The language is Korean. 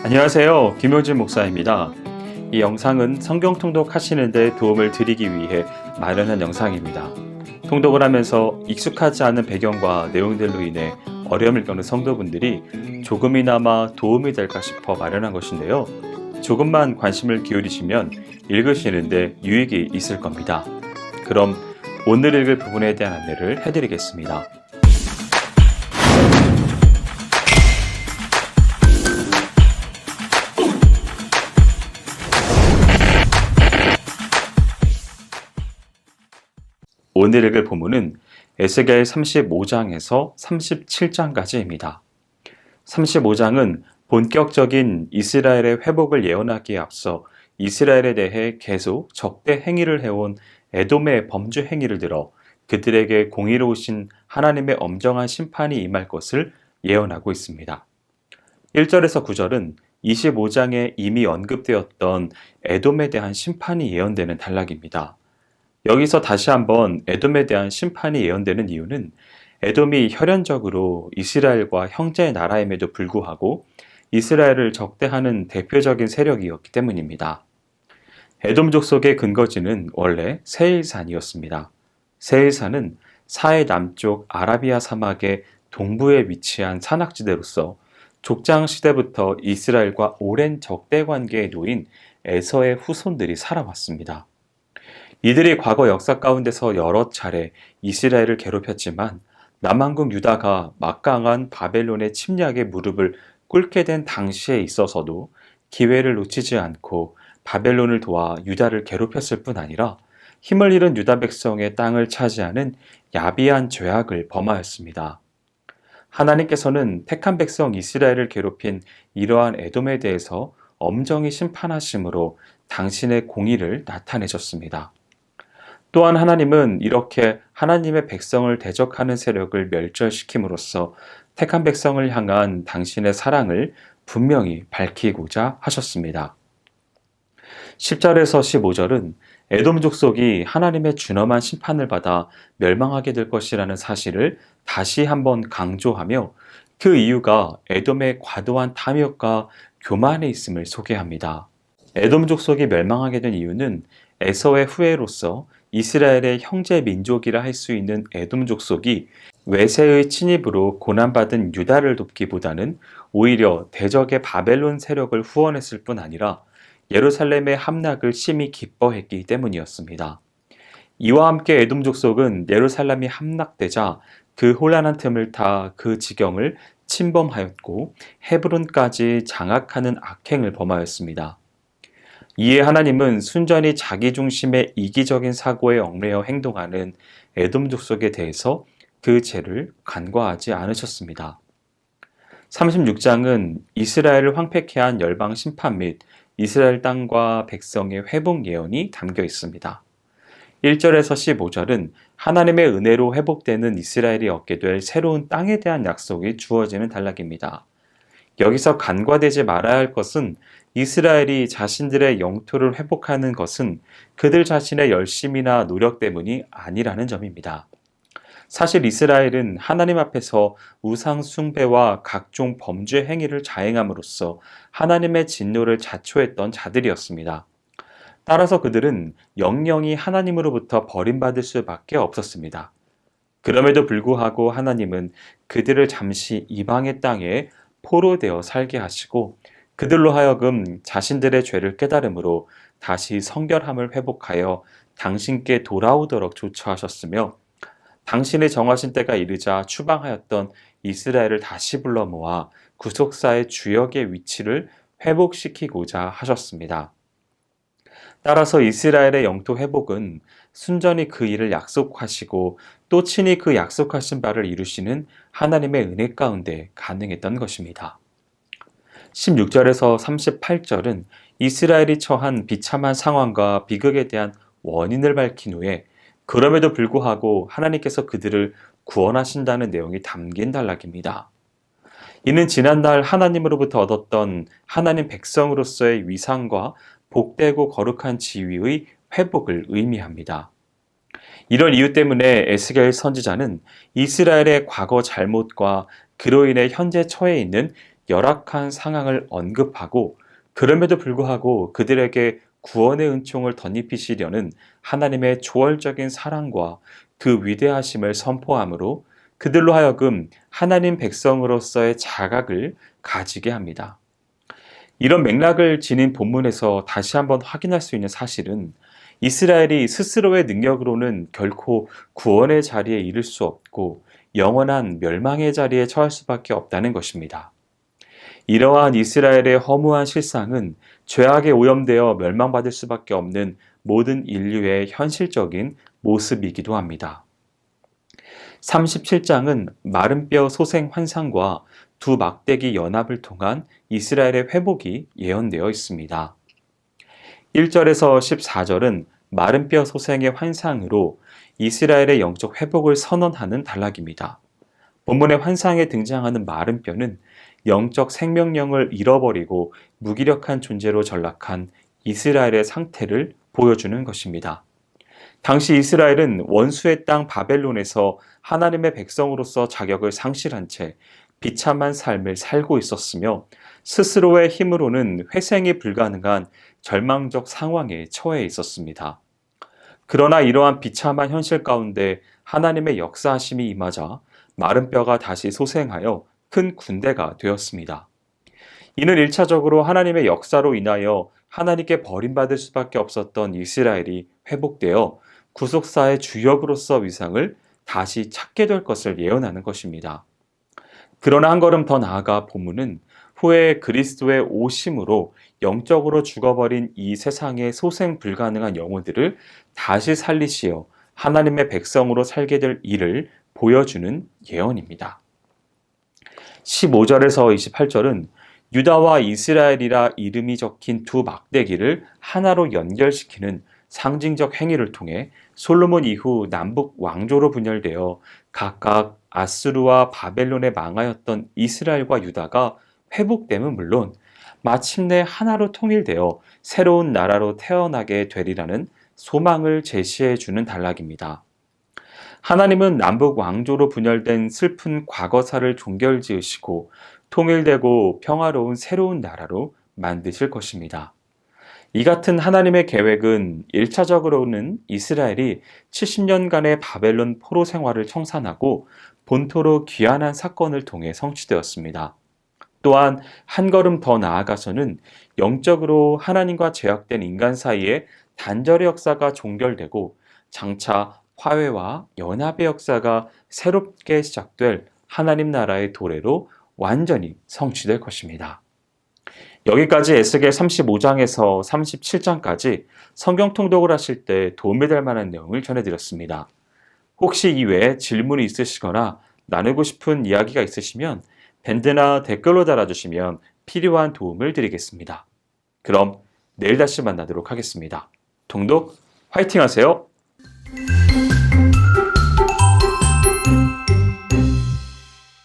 안녕하세요. 김효진 목사입니다. 이 영상은 성경 통독하시는 데 도움을 드리기 위해 마련한 영상입니다. 통독을 하면서 익숙하지 않은 배경과 내용들로 인해 어려움을 겪는 성도분들이 조금이나마 도움이 될까 싶어 마련한 것인데요. 조금만 관심을 기울이시면 읽으시는데 유익이 있을 겁니다. 그럼 오늘 읽을 부분에 대한 안내를 해드리겠습니다. 오늘 읽을 본문은 에스겔 35장에서 37장까지입니다. 35장은 본격적인 이스라엘의 회복을 예언하기에 앞서 이스라엘에 대해 계속 적대 행위를 해온 에돔의 범죄 행위를 들어 그들에게 공의로우신 하나님의 엄정한 심판이 임할 것을 예언하고 있습니다. 1절에서 9절은 25장에 이미 언급되었던 에돔에 대한 심판이 예언되는 단락입니다. 여기서 다시 한번 에돔에 대한 심판이 예언되는 이유는 에돔이 혈연적으로 이스라엘과 형제 나라임에도 불구하고 이스라엘을 적대하는 대표적인 세력이었기 때문입니다. 에돔 족속의 근거지는 원래 세일산이었습니다. 세일산은 사해 남쪽 아라비아 사막의 동부에 위치한 산악지대로서 족장 시대부터 이스라엘과 오랜 적대 관계에 놓인 에서의 후손들이 살아왔습니다. 이들이 과거 역사 가운데서 여러 차례 이스라엘을 괴롭혔지만 남왕국 유다가 막강한 바벨론의 침략에 무릎을 꿇게 된 당시에 있어서도 기회를 놓치지 않고 바벨론을 도와 유다를 괴롭혔을 뿐 아니라 힘을 잃은 유다 백성의 땅을 차지하는 야비한 죄악을 범하였습니다. 하나님께서는 택한 백성 이스라엘을 괴롭힌 이러한 에돔에 대해서 엄정히 심판하심으로 당신의 공의를 나타내셨습니다. 또한 하나님은 이렇게 하나님의 백성을 대적하는 세력을 멸절시킴으로써 택한 백성을 향한 당신의 사랑을 분명히 밝히고자 하셨습니다. 10절에서 15절은 에돔 족속이 하나님의 준엄한 심판을 받아 멸망하게 될 것이라는 사실을 다시 한번 강조하며 그 이유가 에돔의 과도한 탐욕과 교만에 있음을 소개합니다. 에돔 족속이 멸망하게 된 이유는 에서의 후예로서 이스라엘의 형제 민족이라 할 수 있는 에돔 족속이 외세의 침입으로 고난받은 유다를 돕기보다는 오히려 대적의 바벨론 세력을 후원했을 뿐 아니라 예루살렘의 함락을 심히 기뻐했기 때문이었습니다. 이와 함께 에돔 족속은 예루살렘이 함락되자 그 혼란한 틈을 타 그 지경을 침범하였고 헤브론까지 장악하는 악행을 범하였습니다. 이에 하나님은 순전히 자기 중심의 이기적인 사고에 얽매여 행동하는 에돔 족속에 대해서 그 죄를 간과하지 않으셨습니다. 36장은 이스라엘을 황폐케 한 열방 심판 및 이스라엘 땅과 백성의 회복 예언이 담겨 있습니다. 1절에서 15절은 하나님의 은혜로 회복되는 이스라엘이 얻게 될 새로운 땅에 대한 약속이 주어지는 단락입니다. 여기서 간과되지 말아야 할 것은 이스라엘이 자신들의 영토를 회복하는 것은 그들 자신의 열심이나 노력 때문이 아니라는 점입니다. 사실 이스라엘은 하나님 앞에서 우상 숭배와 각종 범죄 행위를 자행함으로써 하나님의 진노를 자초했던 자들이었습니다. 따라서 그들은 영영이 하나님으로부터 버림받을 수밖에 없었습니다. 그럼에도 불구하고 하나님은 그들을 잠시 이방의 땅에 포로되어 살게 하시고 그들로 하여금 자신들의 죄를 깨달음으로 다시 성결함을 회복하여 당신께 돌아오도록 조처하셨으며 당신의 정하신 때가 이르자 추방하였던 이스라엘을 다시 불러 모아 구속사의 주역의 위치를 회복시키고자 하셨습니다. 따라서 이스라엘의 영토 회복은 순전히 그 일을 약속하시고 또 친히 그 약속하신 바를 이루시는 하나님의 은혜 가운데 가능했던 것입니다. 16절에서 38절은 이스라엘이 처한 비참한 상황과 비극에 대한 원인을 밝힌 후에 그럼에도 불구하고 하나님께서 그들을 구원하신다는 내용이 담긴 단락입니다. 이는 지난날 하나님으로부터 얻었던 하나님 백성으로서의 위상과 복되고 거룩한 지위의 회복을 의미합니다. 이런 이유 때문에 에스겔 선지자는 이스라엘의 과거 잘못과 그로 인해 현재 처해 있는 열악한 상황을 언급하고 그럼에도 불구하고 그들에게 구원의 은총을 덧입히시려는 하나님의 초월적인 사랑과 그 위대하심을 선포함으로 그들로 하여금 하나님 백성으로서의 자각을 가지게 합니다. 이런 맥락을 지닌 본문에서 다시 한번 확인할 수 있는 사실은 이스라엘이 스스로의 능력으로는 결코 구원의 자리에 이를 수 없고 영원한 멸망의 자리에 처할 수밖에 없다는 것입니다. 이러한 이스라엘의 허무한 실상은 죄악에 오염되어 멸망받을 수밖에 없는 모든 인류의 현실적인 모습이기도 합니다. 37장은 마른 뼈 소생 환상과 두 막대기 연합을 통한 이스라엘의 회복이 예언되어 있습니다. 1절에서 14절은 마른 뼈 소생의 환상으로 이스라엘의 영적 회복을 선언하는 단락입니다. 본문의 환상에 등장하는 마른 뼈는 영적 생명력을 잃어버리고 무기력한 존재로 전락한 이스라엘의 상태를 보여주는 것입니다. 당시 이스라엘은 원수의 땅 바벨론에서 하나님의 백성으로서 자격을 상실한 채 비참한 삶을 살고 있었으며 스스로의 힘으로는 회생이 불가능한 절망적 상황에 처해 있었습니다. 그러나 이러한 비참한 현실 가운데 하나님의 역사하심이 임하자 마른 뼈가 다시 소생하여 큰 군대가 되었습니다. 이는 1차적으로 하나님의 역사로 인하여 하나님께 버림받을 수밖에 없었던 이스라엘이 회복되어 구속사의 주역으로서 위상을 다시 찾게 될 것을 예언하는 것입니다. 그러나 한 걸음 더 나아가 본문은 후에 그리스도의 오심으로 영적으로 죽어버린 이 세상의 소생 불가능한 영혼들을 다시 살리시어 하나님의 백성으로 살게 될 일을 보여주는 예언입니다. 15절에서 28절은 유다와 이스라엘이라 이름이 적힌 두 막대기를 하나로 연결시키는 상징적 행위를 통해 솔로몬 이후 남북 왕조로 분열되어 각각 아수르와 바벨론에 망하였던 이스라엘과 유다가 회복됨은 물론 마침내 하나로 통일되어 새로운 나라로 태어나게 되리라는 소망을 제시해 주는 단락입니다. 하나님은 남북 왕조로 분열된 슬픈 과거사를 종결지으시고 통일되고 평화로운 새로운 나라로 만드실 것입니다. 이 같은 하나님의 계획은 1차적으로는 이스라엘이 70년간의 바벨론 포로 생활을 청산하고 본토로 귀환한 사건을 통해 성취되었습니다. 또한 한 걸음 더 나아가서는 영적으로 하나님과 제약된 인간 사이에 단절의 역사가 종결되고 장차 화해와 연합의 역사가 새롭게 시작될 하나님 나라의 도래로 완전히 성취될 것입니다. 여기까지 에스겔 35장에서 37장까지 성경 통독을 하실 때 도움이 될 만한 내용을 전해드렸습니다. 혹시 이외에 질문이 있으시거나 나누고 싶은 이야기가 있으시면 밴드나 댓글로 달아주시면 필요한 도움을 드리겠습니다. 그럼 내일 다시 만나도록 하겠습니다. 통독 화이팅 하세요.